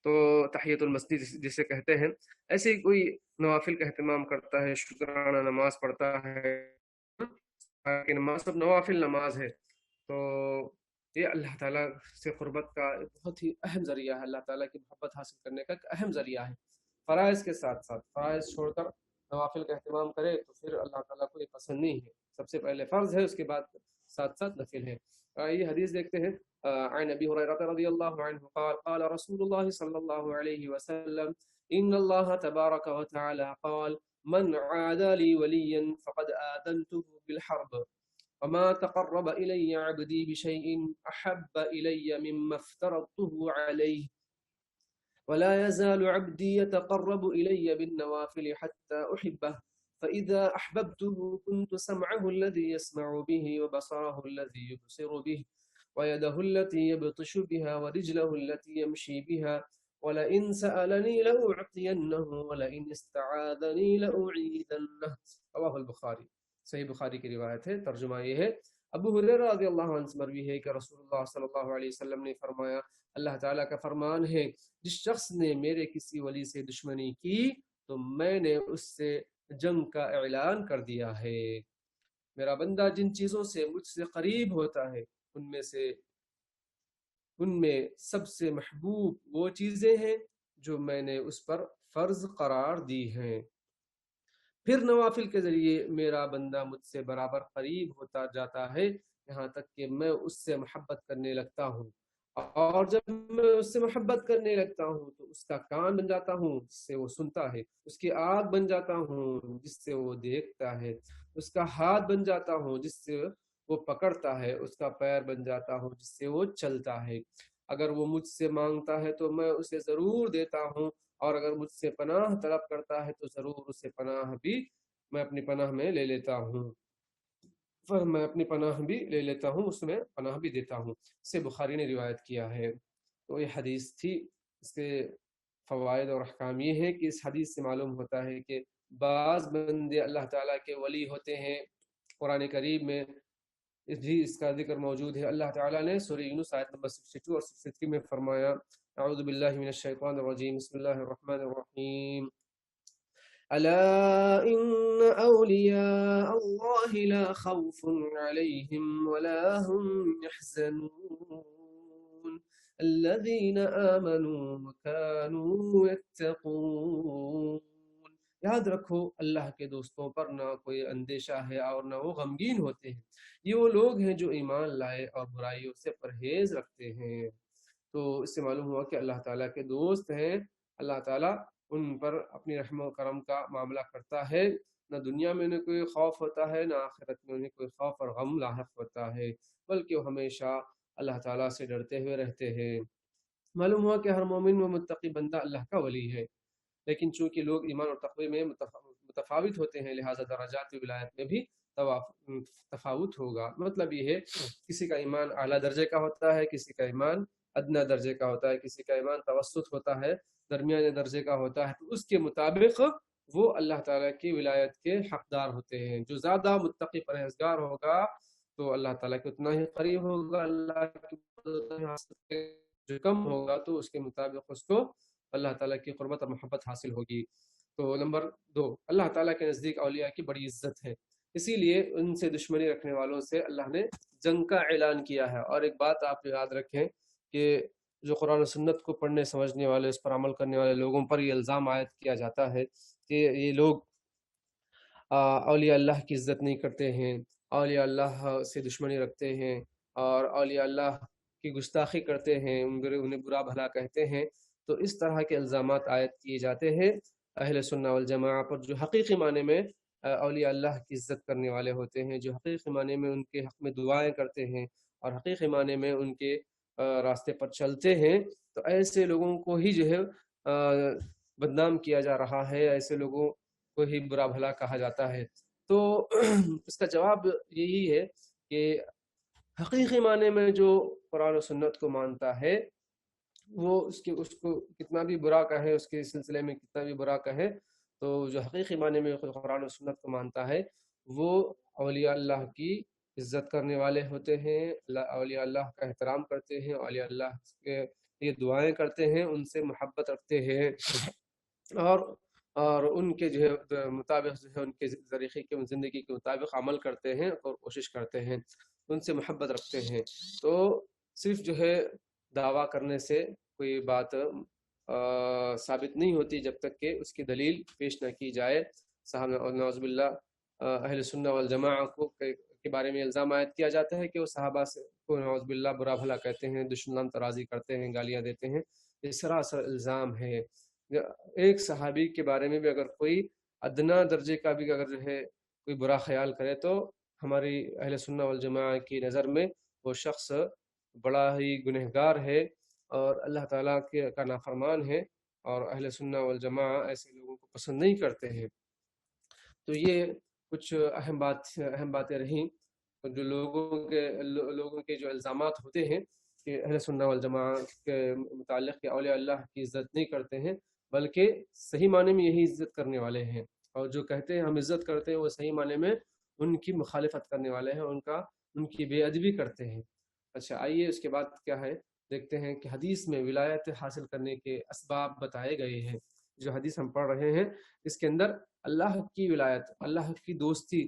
[SPEAKER 1] تو تحیت المسجد جسے کہتے ہیں۔ ایسے ہی کوئی نوافل کا اہتمام کرتا ہے، شکرانہ نماز پڑھتا ہے، کہ نماز سب نوافل نماز ہے، تو یہ اللہ تعالیٰ سے قربت کا بہت ہی اہم ذریعہ ہے، اللہ تعالیٰ کی محبت حاصل کرنے کا ایک اہم ذریعہ ہے۔ فرائض کے ساتھ ساتھ، فرائض چھوڑ کر نوافل کا اہتمام کرے تو پھر اللہ تعالیٰ کو یہ پسند نہیں ہے۔ سب سے پہلے فرض ہے، اس کے بعد ساتھ ساتھ نفل ہے۔ یہ حدیث دیکھتے ہیں، عن ابی ہریرہ رضی اللہ عنہ قال قال رسول اللہ صلی اللہ علیہ وسلم ان اللہ تبارک وتعالی قال من عادى لي وليا فقد آذنته بالحرب وما تقرب إلي عبدي بشيء أحب إلي مما افترضته عليه ولا يزال عبدي يتقرب إلي بالنوافل حتى أحبه فإذا أحببته كنت سمعه الذي يسمع به وبصره الذي يبصر به ويده التي يبطش بها ورجله التي يمشي بها ولئن سألني لأعطينه ولئن استعاذني لأعيذنه رواہ البخاری۔ صحیح بخاری کی روایت ہے۔ ترجمہ یہ ہے، ابو ہریرہ رضی اللہ عنہ سے مروی ہے کہ رسول اللہ صلی اللہ علیہ وسلم نے فرمایا، اللہ تعالیٰ کا فرمان ہے، جس شخص نے میرے کسی ولی سے دشمنی کی تو میں نے اس سے جنگ کا اعلان کر دیا ہے۔ میرا بندہ جن چیزوں سے مجھ سے قریب ہوتا ہے ان میں سب سے محبوب وہ چیزیں ہیں جو میں نے اس پر فرض قرار دی ہیں۔ پھر نوافل کے ذریعے میرا بندہ مجھ سے برابر قریب ہوتا جاتا ہے، یہاں تک کہ میں اس سے محبت کرنے لگتا ہوں، اور جب میں اس سے محبت کرنے لگتا ہوں تو اس کا کان بن جاتا ہوں جس سے وہ سنتا ہے، اس کی آنکھ بن جاتا ہوں جس سے وہ دیکھتا ہے، اس کا ہاتھ بن جاتا ہوں جس سے وہ پکڑتا ہے، اس کا پیر بن جاتا ہوں جس سے وہ چلتا ہے۔ اگر وہ مجھ سے مانگتا ہے تو میں اسے ضرور دیتا ہوں، اور اگر مجھ سے پناہ طلب کرتا ہے تو ضرور اسے پناہ بھی میں اپنی پناہ میں لے لیتا ہوں، میں اپنی پناہ بھی لے لیتا ہوں، اس میں پناہ بھی دیتا ہوں۔ اسے بخاری نے روایت کیا ہے۔ تو یہ حدیث تھی۔ اس کے فوائد اور احکام یہ ہے کہ اس حدیث سے معلوم ہوتا ہے کہ بعض بندے اللہ تعالیٰ کے ولی ہوتے ہیں۔ قرآن کریم میں بھی اس کا ذکر موجود ہے۔ اللہ تعالیٰ نے سورہ یونس آیت نمبر 62 اور 63 میں فرمایا، اعوذ باللہ من الشیطان الرجیم، بسم اللہ الرحمن الرحیم، ألا إن أولياء الله لا خوف عليهم ولا هم يحزنون الذين آمنوا وكانوا يتقون۔ یاد رکھو اللہ کے دوستوں پر نہ کوئی اندیشہ ہے اور نہ وہ غمگین ہوتے ہیں، یہ وہ لوگ ہیں جو ایمان لائے اور برائیوں سے پرہیز رکھتے ہیں۔ تو اس سے معلوم ہوا کہ اللہ تعالیٰ کے دوست ہیں، اللہ تعالیٰ ان پر اپنی رحم و کرم کا معاملہ کرتا ہے، نہ دنیا میں انہیں کوئی خوف ہوتا ہے، نہ آخرت میں انہیں کوئی خوف اور غم لاحق ہوتا ہے، بلکہ وہ ہمیشہ اللہ تعالیٰ سے ڈرتے ہوئے رہتے ہیں۔ معلوم ہوا کہ ہر مومن و متقی بندہ اللہ کا ولی ہے، لیکن چونکہ لوگ ایمان اور تقوی میں متفاوت ہوتے ہیں، لہٰذا درجات ولایت میں بھی تفاوت ہوگا۔ مطلب یہ ہے کسی کا ایمان اعلیٰ درجے کا ہوتا ہے، کسی کا ایمان ادنا درجے کا ہوتا ہے، کسی کا ایمان توسط ہوتا ہے، درمیانے درجے کا ہوتا ہے، تو اس کے مطابق وہ اللہ تعالیٰ کی ولایت کے حقدار ہوتے ہیں۔ جو زیادہ متقی پرہیزگار ہوگا تو اللہ تعالیٰ کے اتنا ہی قریب ہوگا، اللہ کی جو کم ہوگا تو اس کے مطابق اس کو اللہ تعالیٰ کی قربت اور محبت حاصل ہوگی۔ تو نمبر 2، اللہ تعالیٰ کے نزدیک اولیاء کی بڑی عزت ہے، اسی لیے ان سے دشمنی رکھنے والوں سے اللہ نے جنگ کا اعلان کیا ہے۔ اور ایک بات آپ یاد رکھیں کہ جو قرآن و سنت کو پڑھنے سمجھنے والے، اس پر عمل کرنے والے لوگوں پر یہ الزام عائد کیا جاتا ہے کہ یہ لوگ اولیاء اللہ کی عزت نہیں کرتے ہیں، اولیاء اللہ سے دشمنی رکھتے ہیں، اور اولیاء اللہ کی گستاخی کرتے ہیں، انہیں برا بھلا کہتے ہیں، تو اس طرح کے الزامات عائد کیے جاتے ہیں اہل سنہ والجماعہ پر، جو حقیقی معنی میں اولیاء اللہ کی عزت کرنے والے ہوتے ہیں، جو حقیقی معنی میں ان کے حق میں دعائیں کرتے ہیں اور حقیقی معنی میں ان کے راستے پر چلتے ہیں، تو ایسے لوگوں کو ہی جو ہے بدنام کیا جا رہا ہے، ایسے لوگوں کو ہی برا بھلا کہا جاتا ہے۔ تو اس کا جواب یہی ہے کہ حقیقی معنی میں جو قرآن و سنت کو مانتا ہے وہ اس کو کتنا بھی برا کہے، اس کے سلسلے میں کتنا بھی برا کہے، تو جو حقیقی معنی میں قرآن و سنت کو مانتا ہے وہ اولیاء اللہ کی عزت کرنے والے ہوتے ہیں، اولیاء اللہ کا احترام کرتے ہیں، اولیاء اللہ کے لیے دعائیں کرتے ہیں، ان سے محبت رکھتے ہیں، اور ان کے جو ہے مطابق جو ہے ان کے طریقے کے زندگی کے مطابق عمل کرتے ہیں اور کوشش کرتے ہیں، ان سے محبت رکھتے ہیں۔ تو صرف جو ہے دعویٰ کرنے سے کوئی بات ثابت نہیں ہوتی جب تک کہ اس کی دلیل پیش نہ کی جائے۔ صحابہ نعوذ باللہ اہل سنہ والجماعہ کے بارے میں الزام عائد کیا جاتا ہے کہ وہ صحابہ سے کو نعوذ باللہ برا بھلا کہتے ہیں، دشمنان ترازی کرتے ہیں، گالیاں دیتے ہیں، یہ سراسر الزام ہے۔ ایک صحابی کے بارے میں بھی اگر کوئی ادنا درجے کا بھی اگر جو ہے کوئی برا خیال کرے تو ہماری اہل سنہ والجماعہ کی نظر میں وہ شخص بڑا ہی گنہگار ہے اور اللہ تعالیٰ کا نافرمان ہے، اور اہل سنہ والجماعہ ایسے لوگوں کو پسند نہیں کرتے ہیں۔ تو یہ کچھ اہم باتیں رہیں جو لوگوں کے جو الزامات ہوتے ہیں کہ اہل سنہ والجماعہ کے متعلق کہ اولیاء اللہ کی عزت نہیں کرتے ہیں، بلکہ صحیح معنی میں یہی عزت کرنے والے ہیں، اور جو کہتے ہیں ہم عزت کرتے ہیں وہ صحیح معنی میں ان کی مخالفت کرنے والے ہیں، ان کی بے ادبی کرتے ہیں۔ اچھا، آئیے اس کے بعد کیا ہے دیکھتے ہیں کہ حدیث میں ولایت حاصل کرنے کے اسباب بتائے گئے ہیں۔ جو حدیث ہم پڑھ رہے ہیں اس کے اندر اللہ کی ولایت، اللہ کی دوستی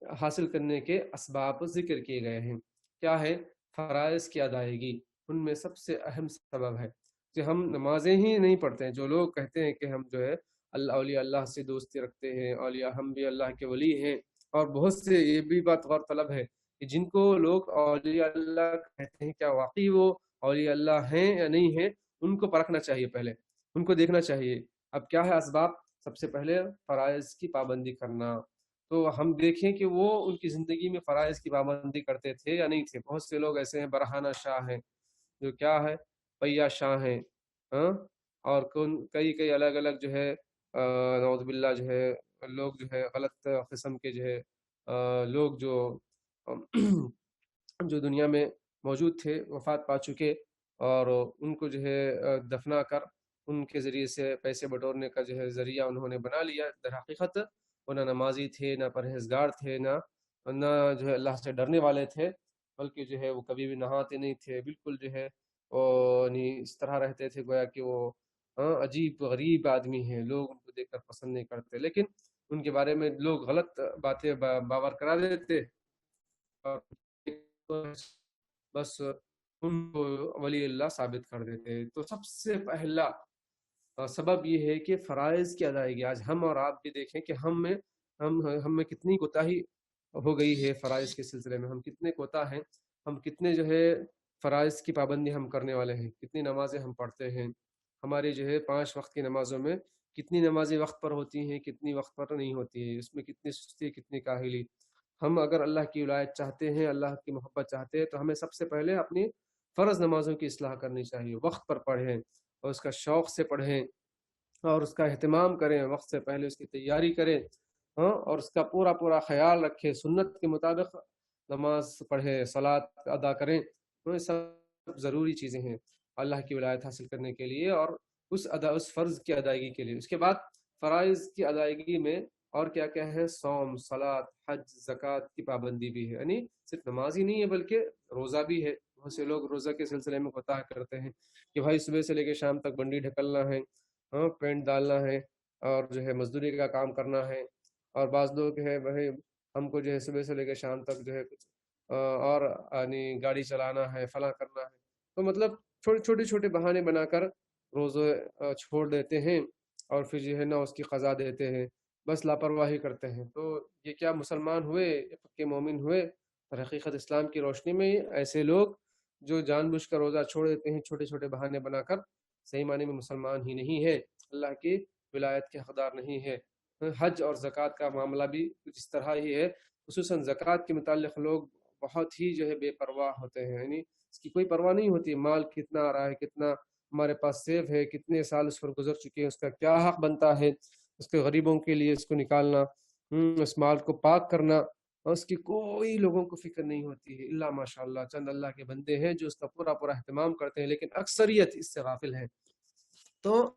[SPEAKER 1] حاصل کرنے کے اسباب ذکر کیے گئے ہیں۔ کیا ہے؟ فرائض کی ادائیگی ان میں سب سے اہم سبب ہے کہ ہم نمازیں ہی نہیں پڑھتے ہیں۔ جو لوگ کہتے ہیں کہ ہم جو ہے اولیاء اللہ سے دوستی رکھتے ہیں، اولیاء ہم بھی اللہ کے ولی ہیں، اور بہت سے یہ بھی بات غور طلب ہے کہ جن کو لوگ اولیاء اللہ کہتے ہیں کیا واقعی وہ اولیاء اللہ ہیں یا نہیں ہیں، ان کو پرکھنا چاہیے، پہلے ان کو دیکھنا چاہیے۔ اب کیا ہے اسباب؟ سب سے پہلے فرائض کی پابندی کرنا۔ تو ہم دیکھیں کہ وہ ان کی زندگی میں فرائض کی پابندی کرتے تھے یا نہیں تھے۔ بہت سے لوگ ایسے ہیں برہانہ شاہ ہیں، جو کیا ہے پیا شاہ ہیں، اور کئی الگ الگ جو ہے نعوذ باللہ جو ہے لوگ جو ہے غلط قسم کے جو ہے لوگ جو دنیا میں موجود تھے، وفات پا چکے، اور ان کو جو ہے دفنا کر ان کے ذریعے سے پیسے بٹورنے کا جو ہے ذریعہ انہوں نے بنا لیا۔ در حقیقت وہ نہ نمازی تھے، نہ پرہیزگار تھے، نہ جو ہے اللہ سے ڈرنے والے تھے، بلکہ جو ہے وہ کبھی بھی نہاتے نہیں تھے، بالکل جو ہے اس طرح رہتے تھے گویا کہ وہ عجیب غریب آدمی ہیں، لوگ ان کو دیکھ کر پسند نہیں کرتے، لیکن ان کے بارے میں لوگ غلط باتیں باور کرا دیتے اور بس ان کو ولی اللہ ثابت کر دیتے۔ تو سب سے پہلا سبب یہ ہے کہ فرائض کی ادائیگی۔ آج ہم اور آپ بھی دیکھیں کہ ہم میں کتنی کوتاہی ہو گئی ہے فرائض کے سلسلے میں، ہم کتنے کوتاہ ہیں، ہم کتنے جو ہے فرائض کی پابندی ہم کرنے والے ہیں، کتنی نمازیں ہم پڑھتے ہیں، ہماری جو ہے 5 وقت کی نمازوں میں کتنی نمازیں وقت پر ہوتی ہیں، کتنی وقت پر نہیں ہوتی ہیں، اس میں کتنی سستی، کتنی کاہلی۔ ہم اگر اللہ کی ولایت چاہتے ہیں، اللہ کی محبت چاہتے ہیں، تو ہمیں سب سے پہلے اپنی فرض نمازوں کی اصلاح کرنی چاہیے، وقت پر پڑھیں اور اس کا شوق سے پڑھیں اور اس کا اہتمام کریں، وقت سے پہلے اس کی تیاری کریں، اور اس کا پورا خیال رکھیں، سنت کے مطابق نماز پڑھیں، صلاۃ ادا کریں۔ یہ سب ضروری چیزیں ہیں اللہ کی ولایت حاصل کرنے کے لیے اور اس فرض کی ادائیگی کے لیے۔ اس کے بعد فرائض کی ادائیگی میں اور کیا کیا ہے؟ صوم، صلاۃ، حج، زکوٰۃ کی پابندی بھی ہے، یعنی صرف نماز ہی نہیں ہے بلکہ روزہ بھی ہے۔ بہت سے لوگ روزہ کے سلسلے میں کوتاہ کرتے ہیں کہ بھائی صبح سے لے کے شام تک بنڈی ڈھکلنا ہے، پینٹ ڈالنا ہے، اور جو ہے مزدوری کا کام کرنا ہے، اور بعض لوگ ہے بھائی ہم کو جو ہے صبح سے لے کے شام تک جو ہے کچھ اور یعنی گاڑی چلانا ہے، فلاں کرنا ہے۔ تو مطلب چھوٹے بہانے بنا کر روزے چھوڑ دیتے ہیں اور پھر جو ہے نا اس کی قضا دیتے ہیں، بس لاپرواہی کرتے ہیں۔ تو یہ کیا مسلمان ہوئے، یہ پکے مومن ہوئے؟ در حقیقت اسلام کی روشنی میں ایسے لوگ جو جان بوجھ کر روزہ چھوڑ دیتے ہیں چھوٹے چھوٹے بہانے بنا کر، صحیح معنی میں مسلمان ہی نہیں ہے، اللہ کی ولایت کے حقدار نہیں ہے۔ حج اور زکوٰۃ کا معاملہ بھی کچھ اس طرح ہی ہے، خصوصاً زکوٰۃ کے متعلق لوگ بہت ہی جو ہے بے پرواہ ہوتے ہیں، یعنی اس کی کوئی پرواہ نہیں ہوتی، مال کتنا آ رہا ہے، کتنا ہمارے پاس سیو ہے، کتنے سال اس پر گزر چکے ہیں، اس کا کیا حق بنتا ہے، اس کے غریبوں کے لیے اس کو نکالنا، اس مال کو پاک کرنا، اور اس کی کوئی لوگوں کو فکر نہیں ہوتی ہے، اللہ ماشاء اللہ چند اللہ کے بندے ہیں جو اس کا پورا پورا اہتمام کرتے ہیں، لیکن اکثریت اس سے غافل ہے۔ تو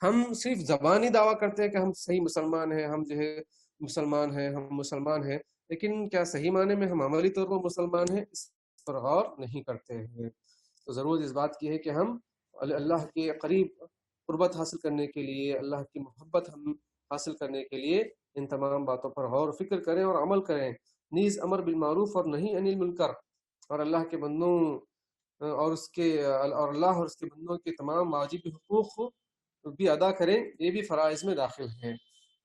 [SPEAKER 1] ہم صرف زبانی دعویٰ کرتے ہیں کہ ہم صحیح مسلمان ہیں، ہم جو ہے مسلمان ہیں، ہم مسلمان ہیں، لیکن کیا صحیح معنی میں ہم عملی طور پر مسلمان ہیں، اس پر غور نہیں کرتے ہیں۔ تو ضرورت اس بات کی ہے کہ ہم اللہ کے قریب قربت حاصل کرنے کے لیے، اللہ کی محبت ہم حاصل کرنے کے لیے ان تمام باتوں پر غور و فکر کریں اور عمل کریں، نیز امر بالمعروف اور نہی عن المنکر، اور اللہ کے بندوں اور اللہ اور اس کے بندوں کے تمام واجب حقوق بھی ادا کریں، یہ بھی فرائض میں داخل ہیں۔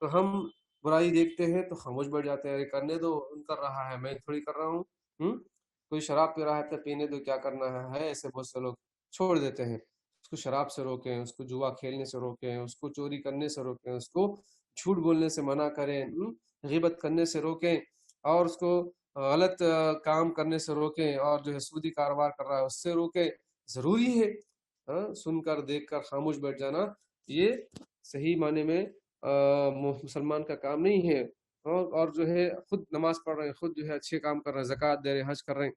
[SPEAKER 1] تو ہم برائی دیکھتے ہیں تو خاموش بیٹھ جاتے ہیں، ارے کرنے دو، ان کر رہا ہے میں تھوڑی کر رہا ہوں، کوئی شراب پی رہا ہے تو پینے دو، کیا کرنا ہے، ایسے بہت سے لوگ چھوڑ دیتے ہیں۔ اس کو شراب سے روکیں، اس کو جوا کھیلنے سے روکیں، اس کو چوری کرنے سے روکیں، اس کو جھوٹ بولنے سے منع کریں، غیبت کرنے سے روکیں، اور اس کو غلط کام کرنے سے روکیں، اور جو ہے سودی کاروبار کر رہا ہے اس سے روکیں۔ ضروری ہے سن کر دیکھ کر خاموش بیٹھ جانا یہ صحیح معنی میں مسلمان کا کام نہیں ہے، اور جو ہے خود نماز پڑھ رہے ہیں، خود جو ہے اچھے کام کر رہے ہیں، زکوٰۃ دے رہے ہیں، حج کر رہے ہیں،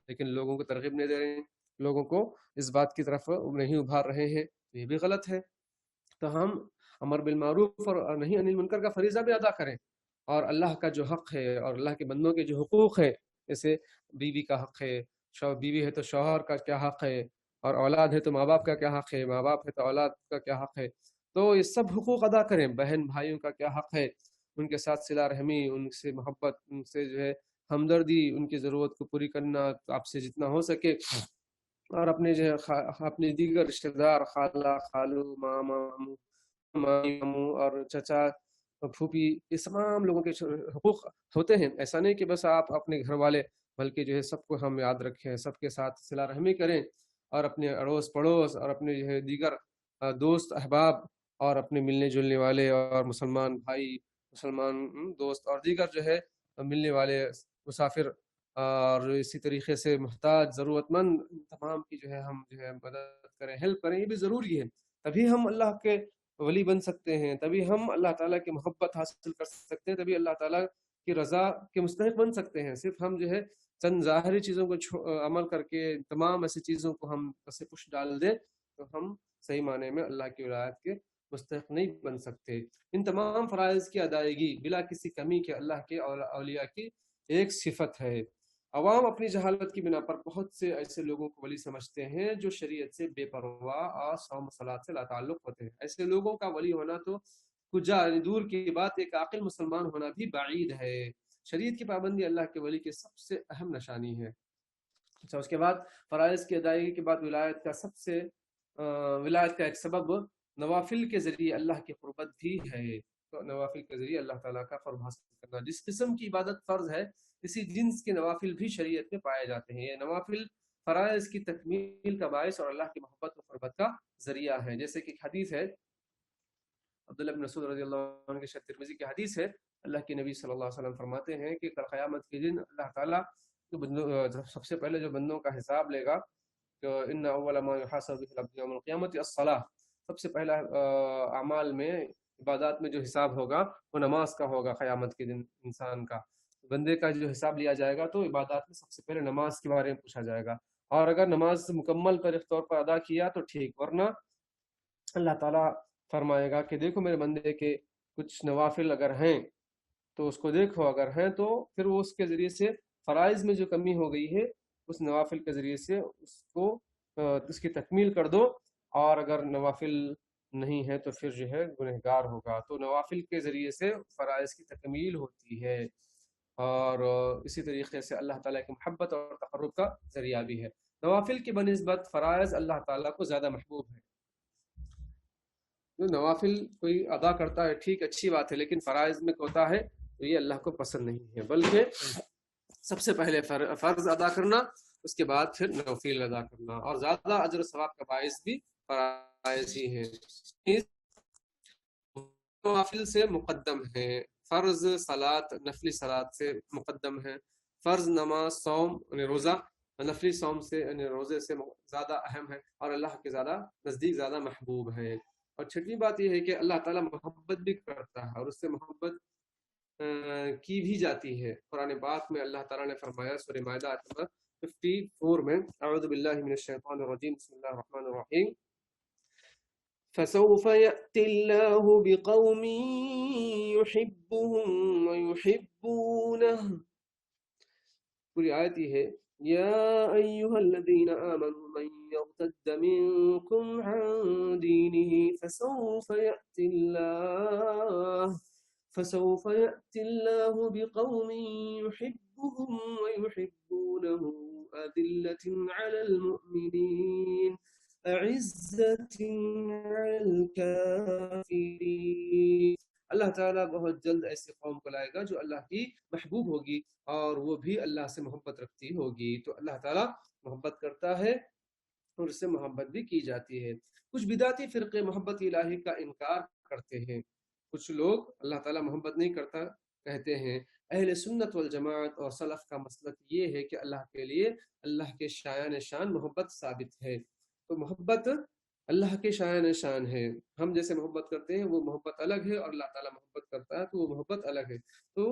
[SPEAKER 1] لیکن لوگوں کو ترغیب نہیں دے رہے ہیں، لوگوں کو اس بات کی طرف نہیں ابھار رہے ہیں، یہ بھی غلط ہے۔ تو ہم امر بالمعروف اور نہی عن المنکر کا فریضہ بھی ادا کریں، اور اللہ کا جو حق ہے اور اللہ کے بندوں کے جو حقوق ہے، جیسے بیوی کا حق ہے، بیوی ہے تو شوہر کا کیا حق ہے، اور اولاد ہے تو ماں باپ کا کیا حق ہے، ماں باپ ہے تو اولاد کا کیا حق ہے، تو یہ سب حقوق ادا کریں۔ بہن بھائیوں کا کیا حق ہے، ان کے ساتھ صلہ رحمی، ان سے محبت، ان سے جو ہے ہمدردی، ان کی ضرورت کو پوری کرنا آپ سے جتنا ہو سکے، اور اپنے جو ہے اپنے دیگر رشتہ دار، خالہ، خالو، ماما، مامی، ماموں اور چچا، پھوپھی، یہ تمام لوگوں کے حقوق ہوتے ہیں۔ ایسا نہیں کہ بس آپ اپنے گھر والے، بلکہ جو ہے سب کو ہم یاد رکھیں، سب کے ساتھ صلہ رحمی کریں، اور اپنے اڑوس پڑوس اور اپنے جو ہے دیگر دوست احباب اور اپنے ملنے جلنے والے اور مسلمان بھائی، مسلمان دوست اور دیگر جو ہے ملنے والے مسافر، اور اسی طریقے سے محتاج، ضرورت مند، تمام کی جو ہے ہم جو ہے مدد کریں، ہیلپ کریں، یہ بھی ضروری ہے۔ تبھی ہم اللہ کے ولی بن سکتے ہیں، تبھی ہم اللہ تعالیٰ کی محبت حاصل کر سکتے ہیں، تبھی اللہ تعالیٰ کی رضا کے مستحق بن سکتے ہیں۔ صرف ہم جو ہے چند ظاہری چیزوں کو عمل کر کے تمام ایسی چیزوں کو ہم پس پش ڈال دیں تو ہم صحیح معنی میں اللہ کی ولایت کے مستحق نہیں بن سکتے۔ ان تمام فرائض کی ادائیگی بلا کسی کمی کے اللہ کے اولیاء کی ایک صفت ہے۔ عوام اپنی جہالت کی بنا پر بہت سے ایسے لوگوں کو ولی سمجھتے ہیں جو شریعت سے بے پرواہ اور صوم صلات سے لا تعلق ہوتے ہیں۔ ایسے لوگوں کا ولی ہونا تو کجا دور کی بات، ایک عاقل مسلمان ہونا بھی بعید ہے۔ شریعت کی پابندی اللہ کے ولی کی سب سے اہم نشانی ہے۔ اچھا، اس کے بعد فرائض کی ادائیگی کے بعد ولایت کا ایک سبب نوافل کے ذریعے اللہ کی قربت بھی ہے۔ تو نوافل کے ذریعے اللہ تعالیٰ کا قرب حاصل کرنا، جس قسم کی عبادت فرض ہے اسی جنس کے نوافل بھی شریعت میں پائے جاتے ہیں۔ یہ نوافل فرائض کی تکمیل کا باعث اور اللہ کی محبت و قربت کا ذریعہ ہے۔ جیسے کہ حدیث ہے عبداللہ بن مسعود رضی اللہ عنہ کے شیخ ترمذی کی حدیث ہے، اللہ کے نبی صلی اللہ علیہ وسلم فرماتے ہیں کہ کل قیامت کے دن اللہ تعالیٰ سب سے پہلے جو بندوں کا حساب لے گا، تو ان اول ما يحاسب به العبد يوم القيامه الصلاۃ، سب سے پہلا اعمال میں، عبادات میں جو حساب ہوگا وہ نماز کا ہوگا۔ قیامت کے دن انسان کا، بندے کا جو حساب لیا جائے گا تو عبادات میں سب سے پہلے نماز کے بارے میں پوچھا جائے گا، اور اگر نماز مکمل طور پر ادا کیا تو ٹھیک، ورنہ اللہ تعالیٰ فرمائے گا کہ دیکھو میرے بندے کے کچھ نوافل اگر ہیں تو اس کو دیکھو، اگر ہیں تو پھر وہ اس کے ذریعے سے فرائض میں جو کمی ہو گئی ہے اس نوافل کے ذریعے سے اس کی تکمیل کر دو، اور اگر نوافل نہیں ہے تو پھر جو ہے گنہگار ہوگا۔ تو نوافل کے ذریعے سے فرائض کی تکمیل ہوتی ہے، اور اسی طریقے سے اللہ تعالیٰ کی محبت اور تقرب کا ذریعہ بھی ہے۔ نوافل کی بنسبت فرائض اللہ تعالیٰ کو زیادہ محبوب ہے۔ جو نوافل کوئی ادا کرتا ہے ٹھیک، اچھی بات ہے، لیکن فرائض میں ہوتا ہے تو یہ اللہ کو پسند نہیں ہے، بلکہ سب سے پہلے فرض ادا کرنا اس کے بعد پھر نوافل ادا کرنا، اور زیادہ اجر و ثواب کا باعث بھی فرائض ہی ہیں، نوافل سے مقدم ہے، فرض صلات نفلی صلات سے مقدم ہے، فرض نماز صوم یعنی روزہ نفلی صوم سے یعنی روزے سے زیادہ اہم ہے اور اللہ کے زیادہ نزدیک زیادہ محبوب ہے۔ اور چھٹویں بات یہ ہے کہ اللہ تعالیٰ محبت بھی کرتا ہے اور اس سے محبت کی بھی جاتی ہے۔ قرآن پاک میں اللہ تعالیٰ نے فرمایا سورہ مائدہ آیت نمبر 54 میں، اعوذ باللہ من الشیطان الرجیم، بسم اللہ الرحمن الرحیم، فسوف يأتي الله بقوم يحبهم ويحبونه، پوری آیت یہ ہے، یا ایہا الذین آمنوا من یرتد منکم عن دینه فسوف يأتي الله بقوم يحبهم ويحبونه أذلة على المؤمنين أعزة على الكافرين۔ اللہ تعالیٰ بہت جلد ایسے قوم کو لائے گا جو اللہ کی محبوب ہوگی اور وہ بھی اللہ سے محبت رکھتی ہوگی۔ تو اللہ تعالیٰ محبت کرتا ہے اور اس سے محبت بھی کی جاتی ہے۔ کچھ بدعتی فرقے محبت الہی کا انکار کرتے ہیں، کچھ لوگ اللہ تعالیٰ محبت نہیں کرتا کہتے ہیں۔ اہل سنت والجماعت اور سلف کا مسلک یہ ہے کہ اللہ کے لیے اللہ کے شایان شان محبت ثابت ہے، تو محبت اللہ کے شایان شان ہے، ہم جیسے محبت کرتے ہیں وہ محبت الگ ہے، اور اللہ تعالیٰ محبت کرتا ہے تو وہ محبت الگ ہے، تو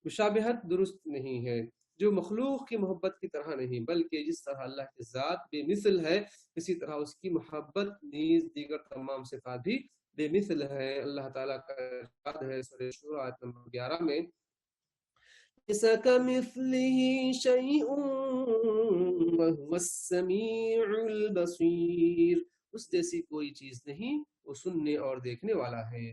[SPEAKER 1] مشابہت درست نہیں ہے، جو مخلوق کی محبت کی طرح نہیں، بلکہ جس طرح اللہ کی ذات بے مثل ہے اسی طرح اس کی محبت نیز دیگر تمام صفات بھی بے مثل ہے۔ اللہ تعالیٰ کا ارشاد ہے سورہ شورى آیت نمبر 11 میں، لَيْسَ كَمِثْلِهِ شَيْءٌ وَهُوَ السَّمِيعُ الْبَصِيرُ، اس جیسی کوئی چیز نہیں، وہ سننے اور دیکھنے والا ہے۔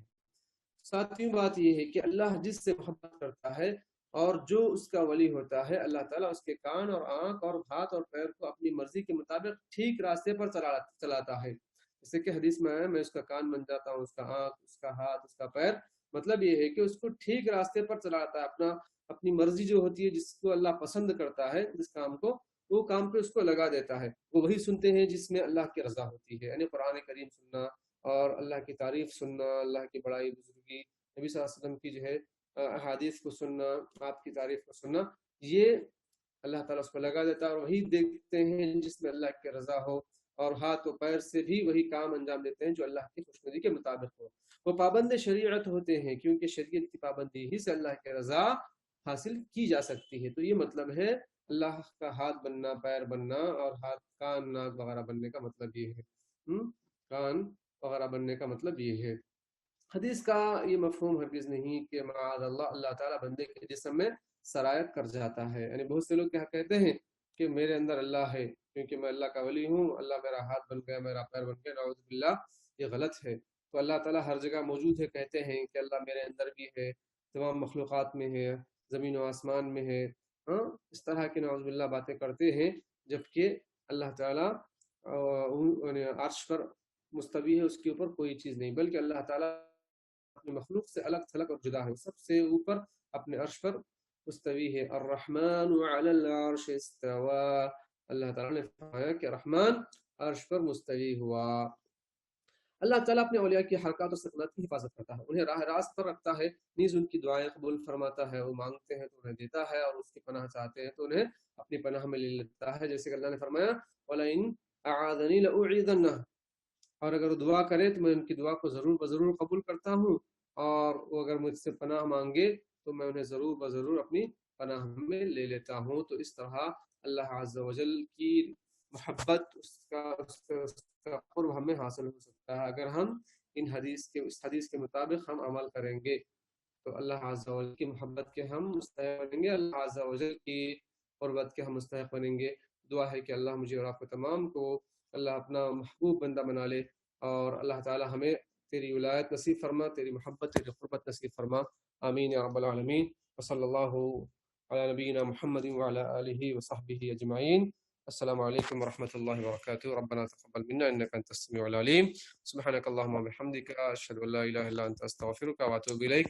[SPEAKER 1] ساتویں بات یہ ہے کہ اللہ جس سے محبت کرتا ہے اور جو اس کا ولی ہوتا ہے، اللہ تعالیٰ اس کے کان اور آنکھ اور ہاتھ اور پیر کو اپنی مرضی کے مطابق ٹھیک راستے پر چلاتا ہے، جیسے کہ حدیث میں ہے، میں اس کا کان بن جاتا ہوں، اس کا آنکھ، اس کا ہاتھ، اس کا پیر، مطلب یہ ہے کہ اس کو ٹھیک راستے پر چلاتا ہے، اپنی مرضی جو ہوتی ہے، جس کو اللہ پسند کرتا ہے جس کام کو، وہ کام پہ اس کو لگا دیتا ہے، وہ وہی سنتے ہیں جس میں اللہ کی رضا ہوتی ہے، یعنی قرآن کریم سننا اور اللہ کی تعریف سننا، اللہ کی بڑائی بزرگی، نبی صلی اللہ علیہ وسلم کی جو ہے احادیث کو سننا، آپ کی تعریف کو سننا، یہ اللہ تعالیٰ اس کو لگا دیتا ہے، اور وہی دیکھتے ہیں جس میں اللہ کی رضا ہو، اور ہاتھ و پیر سے بھی وہی کام انجام دیتے ہیں جو اللہ کی خوشنودی کے مطابق ہو۔ وہ پابند شریعت ہوتے ہیں کیونکہ شریعت کی پابندی ہی سے اللہ کی رضا حاصل کی جا سکتی ہے۔ تو یہ مطلب ہے اللہ کا ہاتھ بننا، پیر بننا، اور ہاتھ، کان، ناک وغیرہ بننے کا مطلب یہ ہے، کان وغیرہ بننے کا مطلب یہ ہے۔ حدیث کا یہ مفہوم ہرگز نہیں کہ معاذ اللہ اللہ تعالیٰ بندے کے جسم میں سرایت کر جاتا ہے، یعنی بہت سے لوگ کیا کہتے ہیں کہ میرے اندر اللہ ہے کیونکہ میں اللہ کا ولی ہوں، اللہ میرا ہاتھ بن گیا، میرا پیر بن گیا، نعوذ باللہ، یہ غلط ہے۔ تو اللہ تعالیٰ ہر جگہ موجود ہے، کہتے ہیں کہ اللہ میرے اندر بھی ہے، تمام مخلوقات میں ہے، زمین و آسمان میں ہے، اس طرح کی نعوذ باللہ باتیں کرتے ہیں، جبکہ اللہ تعالیٰ عرش پر مستوی ہے، اس کے اوپر کوئی چیز نہیں، بلکہ اللہ تعالیٰ اپنے مخلوق سے الگ تھلگ اور جدا ہے، سب سے اوپر اپنے عرش پر مستوی ہے۔ الرحمن علی العرش استوى، اللہ تعالیٰ نے فرمایا کہ رحمان عرش پر مستوی ہوا۔ اللہ تعالیٰ اپنے اولیاء کی حرکات و سکنات کی حفاظت کرتا ہے، انہیں راہ راست پر رکھتا ہے، نیز ان کی دعائیں قبول فرماتا ہے، وہ مانگتے ہیں تو انہیں دیتا ہے، اور اس کی پناہ چاہتے ہیں تو انہیں اپنی پناہ میں لے لیتا ہے، جیسے کہ اللہ نے فرمایا وَلَئِنْ أَعَاذَنِي لَأُعِيذَنَّهُ، اور اگر وہ دعا کرے تو میں ان کی دعا کو ضرور بضرور قبول کرتا ہوں، اور وہ اگر مجھ سے پناہ مانگے تو میں انہیں ضرور بضرور اپنی پناہ میں لے لیتا ہوں۔ تو اس طرح اللہ عز و جل کی محبت، اس کا قرب ہمیں حاصل ہو سکتا ہے اگر ہم اس حدیث کے مطابق ہم عمل کریں گے، تو اللہ عز و جل کی محبت کے ہم مستحق بنیں گے، اللہ عز و جل کی قربت کے ہم مستحق بنیں گے۔ دعا ہے کہ اللہ مجھے اور آپ کو تمام کو اللہ اپنا محبوب بندہ بنا لے، اور اللہ تعالی ہمیں تیری ولایت نصیب فرما، تیری محبت، تیری قربت نصیب فرما، آمین یا رب العالمین۔ وصلی اللہ علی نبینا محمد وعلی آلہ وصحبہ اجمعین۔ السلام علیکم ورحمۃ اللہ وبرکاتہ۔ ربنا تقبل منا انک انت السمیع العلیم، سبحانک اللہم وبحمدک، اشہد ان لا الہ الا انت استغفرک واتوب الیک۔